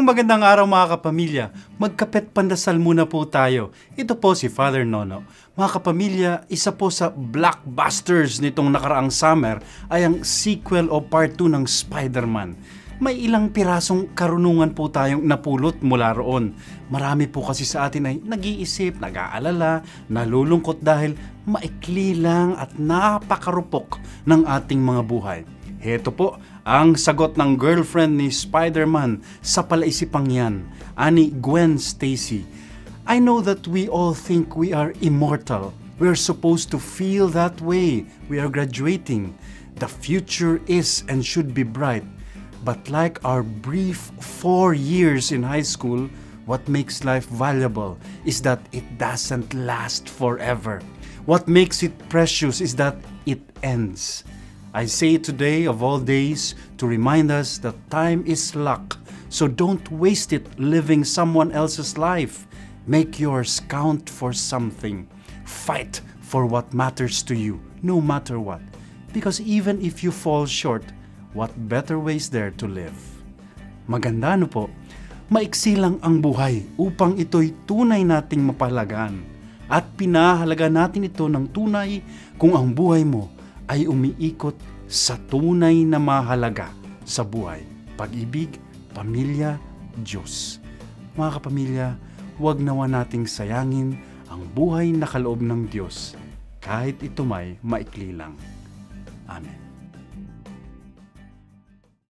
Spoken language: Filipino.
Magandang araw mga kapamilya. Magkapet pandasal muna po tayo. Ito po si Father Nono. Mga kapamilya, isa po sa blockbusters nitong nakaraang summer ay ang sequel o part 2 ng Spider-Man. May ilang pirasong karunungan po tayong napulot mula roon. Marami po kasi sa atin ay nag-iisip, nag-aalala, nalulungkot dahil maikli lang at napakarupok ng ating mga buhay. Heto po ang sagot ng girlfriend ni Spider-Man sa palaisipang yan, ani Gwen Stacy. I know that we all think we are immortal. We're supposed to feel that way. We are graduating. The future is and should be bright. But like our brief 4 years in high school, what makes life valuable is that it doesn't last forever. What makes it precious is that it ends. I say today of all days to remind us that time is luck, so don't waste it living someone else's life. Make yours count for something. Fight for what matters to you, no matter what. Because even if you fall short, what better way is there to live? Maganda no po, maiksi lang ang buhay upang ito'y tunay nating mapahalagaan. At pinahalaga natin ito ng tunay kung ang buhay mo ay umiikot sa tunay na mahalaga sa buhay. Pag-ibig, pamilya, Diyos. Mga kapamilya, huwag nawa nating sayangin ang buhay na kaloob ng Diyos kahit ito may maikli lang. Amen.